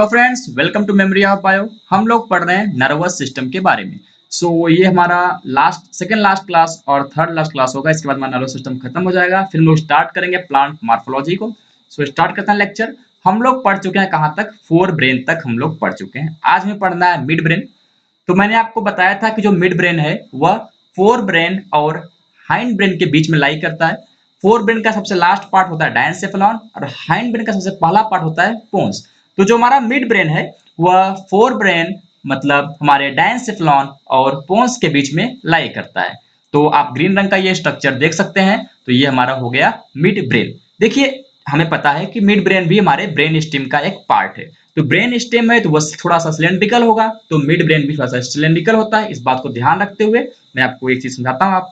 Hello friends, welcome to memory of bio. हम लोग पढ़ रहे हैं नर्वस सिस्टम के बारे में। ये हमारा सेकंड लास्ट क्लास और थर्ड लास्ट क्लास होगा। इसके बाद हमारा नर्वस सिस्टम खत्म हो जाएगा। फिर हम लोग स्टार्ट करेंगे प्लांट मॉर्फोलॉजी को। स्टार्ट करते हैं लेक्चर। हम लोग पढ़ चुके हैं कहाँ तक? फोर ब्रेन तक हम लोग पढ़ चुके हैं। आज हमें पढ़ना है मिड ब्रेन। तो मैंने आपको बताया था कि जो मिड ब्रेन है वह फोर ब्रेन और हाइंड ब्रेन के बीच में लाई करता है। फोर ब्रेन का सबसे लास्ट पार्ट होता है डायनसेफेलॉन और हाइंड ब्रेन का सबसे पहला पार्ट होता है पोन्स। तो जो हमारा मिड ब्रेन है वह फोर ब्रेन मतलब हमारे डायनसेफेलॉन और पोन्स के बीच में लाई करता है। तो आप ग्रीन रंग का ये स्ट्रक्चर देख सकते हैं। तो ये हमारा हो गया मिड ब्रेन। देखिए, हमें पता है कि मिड ब्रेन भी हमारे ब्रेन स्टेम का एक पार्ट है। तो ब्रेन स्टेम है तो वह थोड़ा सा सिलेंड्रिकल होगा, तो मिड ब्रेन भी थोड़ा सा सिलेंड्रिकल होता है। इस बात को ध्यान रखते हुए मैं आपको एक चीज समझाता हूँ, आप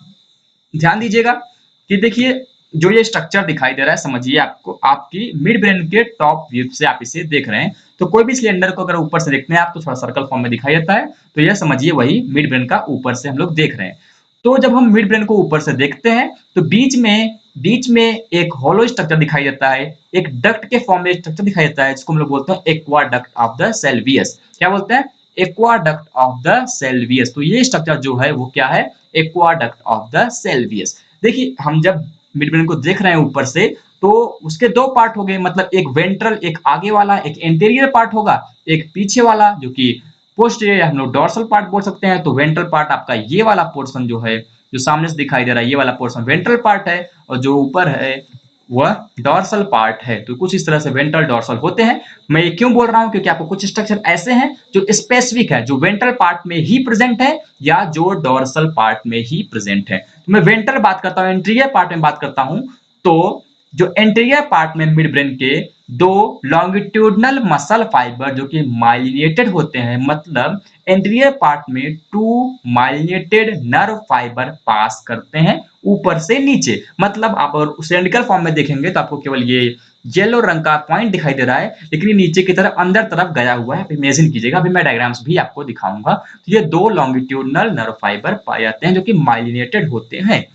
ध्यान दीजिएगा कि देखिए, जो ये स्ट्रक्चर दिखाई दे रहा है, समझिए आपको आपकी मिड ब्रेन के टॉप व्यू से आप इसे देख रहे हैं। तो कोई भी सिलेंडर को अगर ऊपर से देखते हैं आप तो थोड़ा सर्कल फॉर्म में दिखाई देता है। तो यह समझिए वही मिड ब्रेन का ऊपर से हम लोग देख रहे हैं। तो जब हम मिड ब्रेन को ऊपर से देखते हैं तो बीच में एक हॉलो स्ट्रक्चर दिखाई देता है, एक डक्ट के फॉर्म में स्ट्रक्चर दिखाई देता है जिसको हम लोग बोलते हैं एक्वाडक्ट ऑफ द सेल्वियस। क्या बोलते हैं? Aqueduct of the Sylvius. तो ये स्ट्रक्चर जो है वो क्या है? Aqueduct of the Sylvius. देखिए, हम जब मिड ब्रेन को देख रहे हैं ऊपर से तो उसके दो पार्ट हो गए, मतलब एक वेंट्रल, एक आगे वाला, एक एंटीरियर पार्ट होगा, एक पीछे वाला जो कि पोस्टीरियर हम लोग डोर्सल पार्ट बोल सकते हैं। तो वेंट्रल पार्ट आपका ये वाला पोर्शन जो है, जो सामने से दिखाई दे रहा है, ये वाला पोर्शन वेंट्रल पार्ट है और जो ऊपर है वह डोर्सल पार्ट है। तो कुछ इस तरह से वेंट्रल डोर्सल होते हैं। मैं ये क्यों बोल रहा हूं? क्योंकि आपको कुछ स्ट्रक्चर ऐसे हैं जो स्पेसिफिक है, जो वेंट्रल पार्ट में ही प्रेजेंट है या जो डोर्सल पार्ट में ही प्रेजेंट है। तो मैं वेंट्रल बात करता हूं, एंटीरियर पार्ट में बात करता हूं। तो जो एंटीरियर पार्ट में मिड ब्रेन के दो लॉन्गिट्यूडनल मसल फाइबर जो कि माइलिनेटेड होते हैं, मतलब एंटीरियर पार्ट में टू माइलिनेटेड नर्व फाइबर पास करते हैं ऊपर से नीचे। मतलब आप अगर सिलेंड्रिकल फॉर्म में देखेंगे तो आपको केवल ये येलो रंग का पॉइंट दिखाई दे रहा है, लेकिन ये नीचे की तरफ अंदर तरफ गया हुआ है। इमेजिन कीजिएगा, अभी मैं डायग्राम्स भी आपको दिखाऊंगा। तो ये दो लॉन्गिट्यूडनल नर्व फाइबर पाए जाते हैं जो कि माइलिनेटेड होते हैं।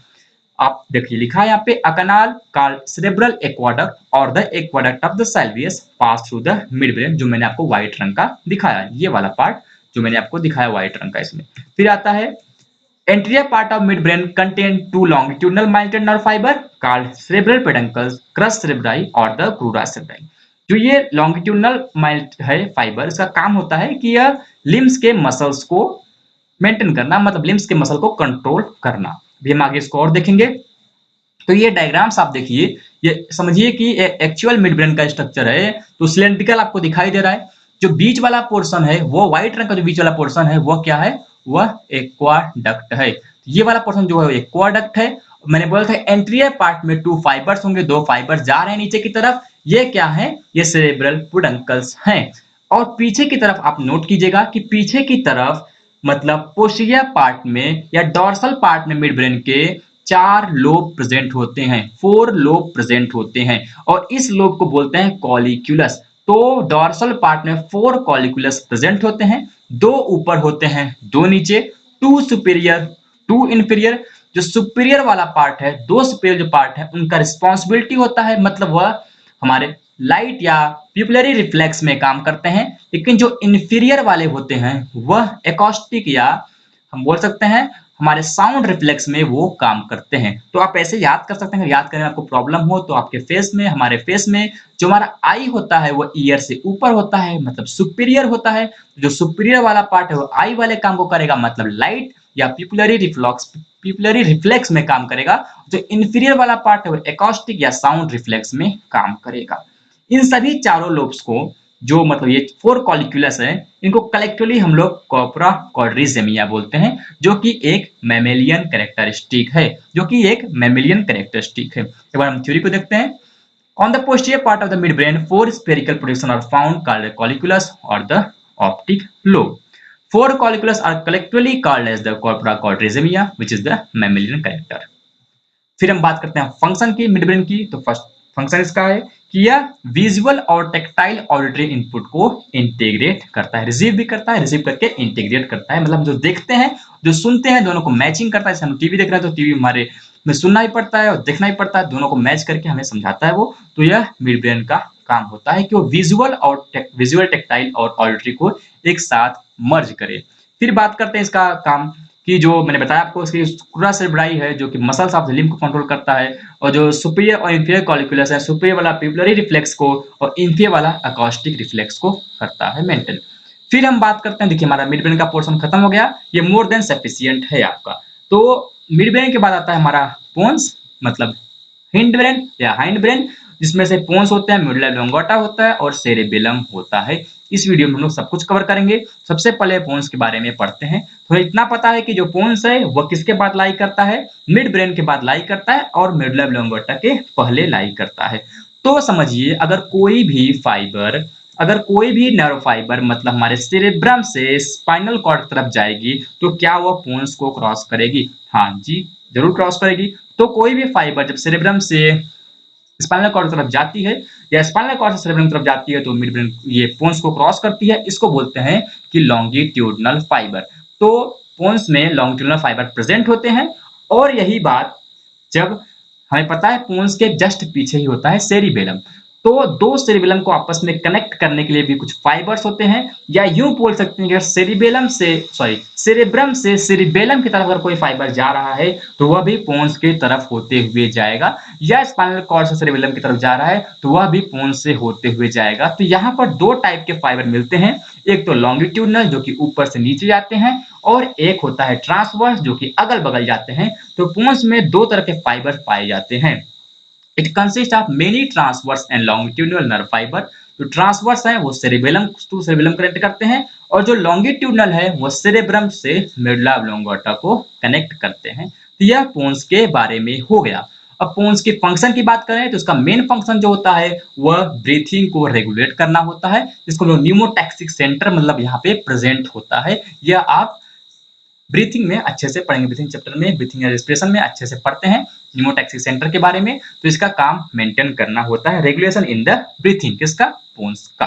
आप देखिए, लिखा है यहाँ पे a canal called cerebral aqueduct और the aqueduct of the Sylvius pass through the mid brain, जो मैंने आपको व्हाइट रंग का दिखाया, ये वाला पार्ट जो मैंने आपको दिखाया व्हाइट रंग का। इसमें फिर आता है anterior part of midbrain contain two longitudinal myelinated nerve fiber called cerebral peduncles, crus cerebri और the crura cerebri। जो ये longitudinal माइल है फाइबर, इसका काम होता है कि यह लिम्स के मसल्स को मेंटेन करना, मतलब लिम्स के मसल को कंट्रोल करना। अभी हम आगे इसको और देखेंगे। तो ये डायग्राम्स आप देखिए, ये समझिए कि एक्चुअल मिड ब्रेन का स्ट्रक्चर है। तो सिलेंड्रिकल आपको दिखाई दे रहा है। जो बीच वाला पोर्शन है वो व्हाइट रंग का, जो बीच वाला पोर्शन है वह क्या है? वह एक्वाडक्ट है। ये वाला पोर्शन जो है एक्वाडक्ट है। मैंने बोला था एंटीरियर पार्ट में टू फाइबर्स होंगे, दो फाइबर्स जा रहे हैं नीचे की तरफ। ये क्या है? ये सेरेब्रल पेडुंकल्स हैं। और पीछे की तरफ आप नोट कीजिएगा कि पीछे की तरफ मतलब पोस्टीरियर पार्ट में या डोर्सल पार्ट में मिड ब्रेन के चार लोब प्रेजेंट होते हैं, फोर लोब प्रेजेंट होते हैं और इस लोब को बोलते हैं कॉलिक्यूलस। तो डोर्सल पार्ट में फोर कॉलिक्यूलस प्रेजेंट होते हैं, दो ऊपर होते हैं, दो नीचे, टू सुपीरियर, टू इंफीरियर। जो सुपीरियर वाला पार्ट है, दो सुपीरियर जो पार्ट है उनका रिस्पॉन्सिबिलिटी होता है, मतलब वह हमारे लाइट या प्यूपिलरी रिफ्लेक्स में काम करते हैं। लेकिन जो इंफीरियर वाले होते हैं वह एकॉस्टिक या हम बोल सकते हैं हमारे साउंड रिफ्लेक्स में वो काम करते हैं। तो आप ऐसे याद कर सकते हैं। याद करने में आपको प्रॉब्लम हो तो आपके फेस में, हमारे फेस में जो हमारा आई होता है वो ईयर से ऊपर होता है, मतलब सुपीरियर होता है। जो सुपीरियर वाला पार्ट है वो आई वाले काम को करेगा, मतलब लाइट या प्यूपिलरी रिफ्लेक्स में काम करेगा। जो इंफीरियर वाला पार्ट है वो एकॉस्टिक या साउंड रिफ्लेक्स में काम करेगा। इन सभी चारों लोब्स को, जो मतलब ये फोर कॉलिक्यूलस है, इनको कलेक्टिवली हम लोग कॉर्पोरा क्वाड्रिसेमिया बोलते हैं, जो कि एक मैमेलियन कैरेक्टरिस्टिक है, जो कि एक मैमेलियन कैरेक्टरिस्टिक है। एक बार हम थ्योरी को देखते हैं। On the posterior part of the mid brain four spherical projection are found called colliculus और the optic lobe. Four colliculus are collectively called as the corpora quadrisemia, which is the mammalian character। फिर हम बात करते हैं function की mid brain की। तो first function इसका है कि यह विजुअल और टेक्टाइल ऑडिटरी इनपुट को इंटीग्रेट करता है, रिसीव भी करता है, रिसीव करके इंटीग्रेट करता है। मतलब जो देखते हैं, जो सुनते हैं, दोनों को मैचिंग करता है। जैसे हम टीवी देख रहे हैं तो टीवी हमें सुनना ही पड़ता है और देखना ही पड़ता है, दोनों को मैच करके हमें समझाता है वो। तो यह मिड ब्रेन का काम होता है कि वो विजुअल, टेक्टाइल और ऑडिटरी को एक साथ मर्ज करे। फिर बात करते हैं इसका काम कि जो मैंने बताया आपको इसकी स्क्रूरा सेरेब्राई है जो कि मसल्स ऑफ द लिम्ब को कंट्रोल करता है, और जो सुपीरियर और इंफीरियर कॉलिक्युलस है, सुपीरियर वाला पिपिलरी रिफ्लेक्स को और इंफीरियर वाला अकॉस्टिक रिफ्लेक्स को करता है मेंटेन। फिर हम बात करते हैं, देखिए हमारा मिड ब्रेन का पोर्शन खत्म हो गया, ये मोर देन सफिशिएंट है आपका। तो मिड ब्रेन के बाद आता है हमारा पोन्स, मतलब हिंड ब्रेन या हाइंड ब्रेन, जिसमें से पोन्स होते हैं, मेडुला ऑब्लोंगाटा होता है और सेरेबेलम होता है। इस वीडियो में हम लोग सब कुछ कवर करेंगे। सबसे पहले पोन्स के बारे में पढ़ते हैं। तो इतना पता है कि जो पोन्स है वह किसके बाद लाई करता है, मिड ब्रेन के बाद लाई करता है और मेडुला ऑब्लोंगाटा के पहले लाई करता है। तो समझिए, अगर कोई भी नर्व फाइबर मतलब हमारे सेरेब्रम से स्पाइनल कॉर्ड की तरफ जाएगी तो क्या वह पोन्स को क्रॉस करेगी? हाँ जी, जरूर क्रॉस करेगी। तो कोई भी फाइबर जब सेरेब्रम से स्पाइनल कॉर्ड की तरफ जाती है या स्पाइनल कॉर्ड से सेरेब्रम की तरफ जाती है तो मिड ब्रेन ये पोन्स को क्रॉस करती है। इसको बोलते हैं कि लॉन्गिट्यूडनल फाइबर। तो पोन्स में लॉन्गिट्यूडनल फाइबर प्रेजेंट होते हैं, और यही बात जब हमें पता है पोन्स के जस्ट पीछे ही होता है सेरिबेलम। तो दो सेरिबेलम को आपस में कनेक्ट करने के लिए भी कुछ फाइबर्स होते हैं, या यूं बोल सकते हैं कि अगर सेरेब्रम से सेरिबेलम की तरफ अगर कोई फाइबर जा रहा है तो वह भी पोन्स की तरफ होते हुए जाएगा, या स्पाइनल कॉर्ड से सेरिबेलम की तरफ जा रहा है तो वह भी पोन्स से होते हुए जाएगा। तो यहाँ पर दो टाइप के फाइबर मिलते हैं, एक तो लॉन्गिट्यूडनल जो कि ऊपर से नीचे जाते हैं, और एक होता है ट्रांसवर्स जो कि अगल बगल जाते हैं। तो पोन्स में दो तरह के फाइबर पाए जाते हैं। It consist of many transverse and longitudinal nerve fibre. जो ट्रांसवर्स है वो सेरेबेलम टू सेरेबेलम कनेक्ट करते हैं, और जो लॉन्गिट्यूडनल है वो सेरेब्रम से मेडुला ऑब्लोंगाटा को कनेक्ट करते हैं। तो यह पोन्स के बारे में हो गया। अब पोन्स के फंक्शन की बात करें तो उसका मेन फंक्शन जो होता है वह ब्रीथिंग को रेगुलेट करना होता है, जिसको लोग न्यूमोटैक्सिक सेंटर मतलब यहाँ पे प्रेजेंट होता है। यह आप ब्रीथिंग में अच्छे से पढ़ेंगे, ब्रीथिंग चैप्टर में ब्रीथिंग या रेस्पिरेशन में अच्छे से पढ़ते हैं न्यूमोटैक्सिक सेंटर के बारे में। तो इसका काम मेंटेन करना होता है, रेगुलेशन इन द ब्रीथिंग, किसका? पोन्स का।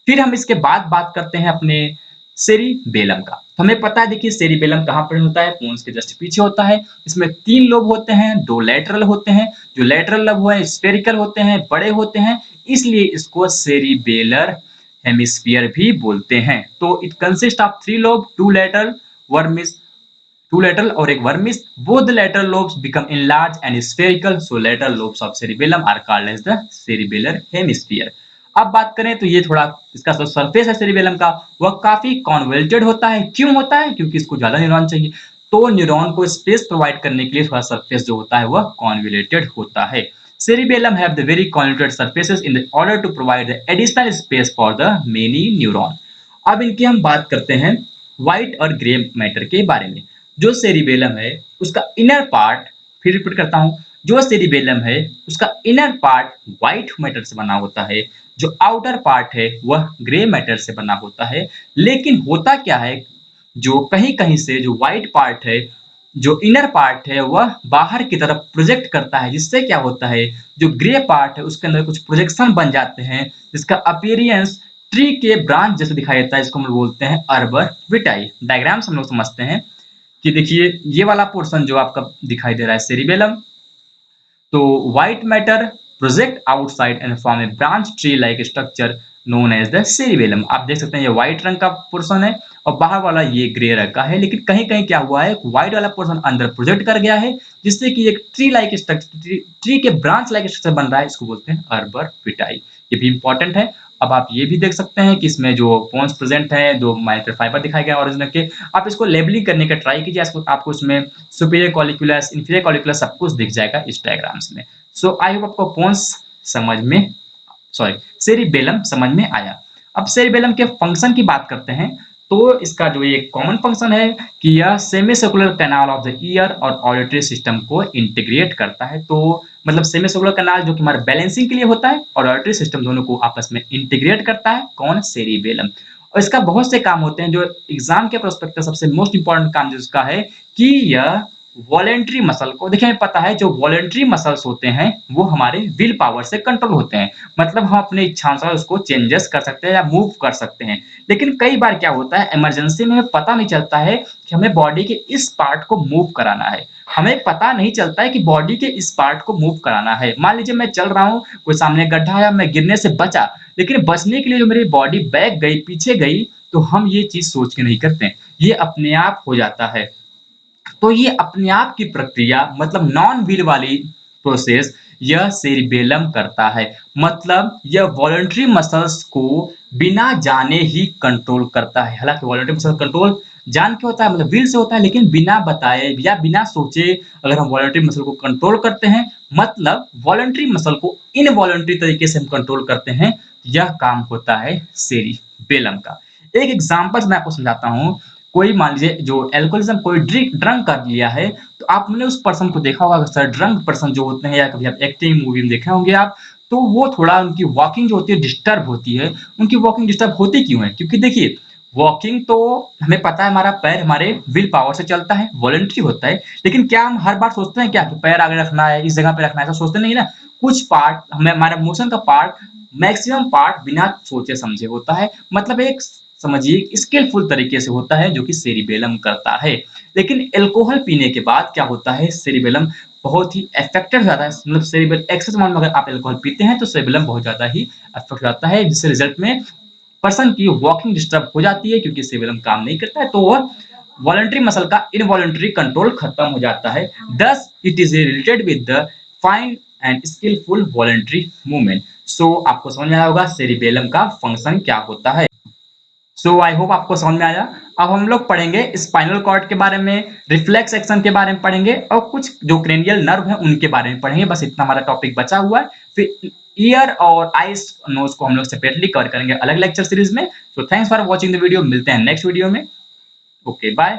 फिर हम इसके बाद बात करते हैं अपने सेरिबेलम का। तो हमें पता है, देखिए सेरिबेलम कहाँ पर होता है, पोन्स के जस्ट पीछे होता है। इसमें तीन लोब होते हैं, दो लेटरल होते हैं। जो लेटरल लोब है स्फेरिकल होते हैं, बड़े होते हैं, इसलिए इसको सेरिबेलर हेमिस्फीयर भी बोलते हैं। तो it consist of three lobe, two lateral और एक vermis. Both the lateral lobes become enlarged and spherical, so lateral lobes of cerebellum are called as the cerebellar hemisphere। अब बात करें तो ये थोड़ा इसका जो सरफेस है सेरिबेलम का वह काफी कॉन्वोल्टेड होता है। क्यों होता है? क्योंकि इसको ज्यादा न्यूरॉन चाहिए, तो न्यूरॉन को स्पेस प्रोवाइड करने के लिए थोड़ा सरफेस जो होता है वह कॉन्वोल्टेड होता है। Cerebellum have the very convoluted surfaces in the order to provide the additional space for the many neuron। अब इनकी हम बात करते हैं व्हाइट और ग्रे मैटर के बारे में। जो सेरिबेलम है उसका इनर पार्ट, फिर रिपीट करता हूं, जो सेरिबेलम है उसका इनर पार्ट व्हाइट मैटर से बना होता है, जो आउटर पार्ट है वह ग्रे मैटर से बना होता है। लेकिन होता क्या है, जो कहीं कहीं से जो व्हाइट पार्ट है, जो इनर पार्ट है वह बाहर की तरफ प्रोजेक्ट करता है, जिससे क्या होता है, जो ग्रे पार्ट है उसके अंदर कुछ प्रोजेक्शन बन जाते हैं, जिसका अपीयरेंस ट्री के ब्रांच जैसे दिखाई देता है। इसको हम लोग बोलते हैं अर्बर विटाई। डायग्राम से हम लोग समझते हैं कि देखिए ये वाला पोर्शन जो आपका दिखाई दे रहा है सेरिबेलम, तो white matter project outside and form a branch tree like structure known as the cerebellum. आप देख सकते हैं ये व्हाइट रंग का पोर्शन है और बाहर वाला ये ग्रे रंग का है, लेकिन कहीं कहीं क्या हुआ है, व्हाइट वाला पोर्शन अंदर प्रोजेक्ट कर गया है, जिससे कि एक ट्री लाइक स्ट्रक्चर, ट्री के ब्रांच लाइक स्ट्रक्चर बन रहा है। इसको बोलते हैं अर्बर विटाई। ये भी इंपॉर्टेंट है। अब आप ये भी देख सकते हैं कि इसमें जो पोन्स प्रेजेंट है, दो माइक्रो फाइबर दिखाए गए ओरिजिनल के। आप इसको लेबलिंग करने का ट्राई कीजिए, आपको इसमें सुपीरियर कॉलिक्युलस, इंफीरियर कॉलिक्युलस सब कुछ दिख जाएगा इस डायग्राम्स में। सो आई होप आपको पोन्स समझ में, सॉरी सेरिबेलम समझ में आया। अब सेरिबेलम के फंक्शन की बात करते हैं। तो इसका जो ये कॉमन फंक्शन है कि यह semi circular canal of the year और ऑडिटरी सिस्टम को इंटीग्रेट करता है। तो मतलब सेमी सर्कुलर कैनाल जो कि हमारे बैलेंसिंग के लिए होता है और ऑडिटरी सिस्टम दोनों को आपस में इंटीग्रेट करता है। कौन? सेरिबेलम। और इसका बहुत से काम होते हैं। जो एग्जाम के प्रोस्पेक्ट सबसे मोस्ट इंपॉर्टेंट काम जिसका है कि यह वॉलेंट्री मसल को। देखिए हमें पता है जो वॉलेंट्री मसल्स होते हैं वो हमारे विल पावर से कंट्रोल होते हैं, मतलब हम अपनी इच्छानुसार उसको चेंजेस कर सकते हैं या मूव कर सकते हैं। लेकिन कई बार क्या होता है इमरजेंसी में हमें पता नहीं चलता है कि हमें बॉडी के इस पार्ट को मूव कराना है, हमें पता नहीं चलता है कि बॉडी के इस पार्ट को मूव कराना है। मान लीजिए मैं चल रहा हूँ, कोई सामने गड्ढा आया, मैं गिरने से बचा, लेकिन बचने के लिए जो मेरी बॉडी बैक गई, पीछे गई, तो हम ये चीज सोच के नहीं करते हैं, ये अपने आप हो जाता है। तो ये अपने आप की प्रक्रिया मतलब नॉन व्हील वाली प्रोसेस यह सेरिबेलम करता है, मतलब यह वॉलंटरी मसल्स को बिना जाने ही कंट्रोल करता है। हालांकि वॉलंटरी मसल कंट्रोल जान के होता है, मतलब व्हील से होता है, लेकिन बिना बताए या बिना सोचे अगर हम वॉलंटरी मसल को कंट्रोल करते हैं, मतलब वॉलंटरी मसल को इनवॉलंटरी तरीके से हम कंट्रोल करते हैं, यह काम होता है सेरिबेलम का। एक एग्जांपल मैं आपको समझाता हूँ। कोई मान लीजिए जो एल्कोहलिज्म कोई ड्रंक कर लिया है, तो आपने उस पर्सन को देखा होगा, सर ड्रंक पर्सन जो होते हैं या कभी आप एक्टिंग मूवी में देखे होंगे आप, तो वो थोड़ा उनकी वॉकिंग जो होती है डिस्टर्ब होती है। उनकी वॉकिंग डिस्टर्ब होती क्यों है? क्योंकि देखिए वॉकिंग तो हमें पता है हमारा पैर हमारे विल पावर से चलता है, वॉलंटरी होता है, लेकिन क्या हम हर बार सोचते हैं क्या कि पैर आगे रखना है, इस जगह पे रखना है? ऐसा सोचते नहीं ना। कुछ पार्ट हमें हमारा मोशन का पार्ट, मैक्सिमम पार्ट बिना सोचे समझे होता है, मतलब एक समझिए स्किलफुल तरीके से होता है जो कि सेरिबेलम करता है। लेकिन अल्कोहल पीने के बाद क्या होता है, सेरिबेलम बहुत ही अफेक्टेड हो जाता है, मतलब सेरिबल एक्सेस अमाउंट में अगर आप अल्कोहल पीते हैं तो सेरिबेलम बहुत ज्यादा ही अफेक्ट हो जाता है, जिससे रिजल्ट में पर्सन की वॉकिंग डिस्टर्ब हो जाती है क्योंकि सेरिबेलम काम नहीं करता है, तो वह वॉलंटरी मसल का इनवॉलंटरी कंट्रोल खत्म हो जाता है। Thus it is related with the fine and skillful voluntary movement. So आपको समझ में आया होगा सेरिबेलम का फंक्शन क्या होता है। सो आई होप आपको समझ में आया। अब हम लोग पढ़ेंगे स्पाइनल कॉर्ड के बारे में, रिफ्लेक्स एक्शन के बारे में पढ़ेंगे और कुछ जो क्रेनियल नर्व है उनके बारे में पढ़ेंगे। बस इतना हमारा टॉपिक बचा हुआ है। फिर ईयर और आईज नोज को हम लोग सेपरेटली कवर करेंगे अलग लेक्चर सीरीज में। So thanks for watching the video, मिलते हैं नेक्स्ट वीडियो में। Okay bye.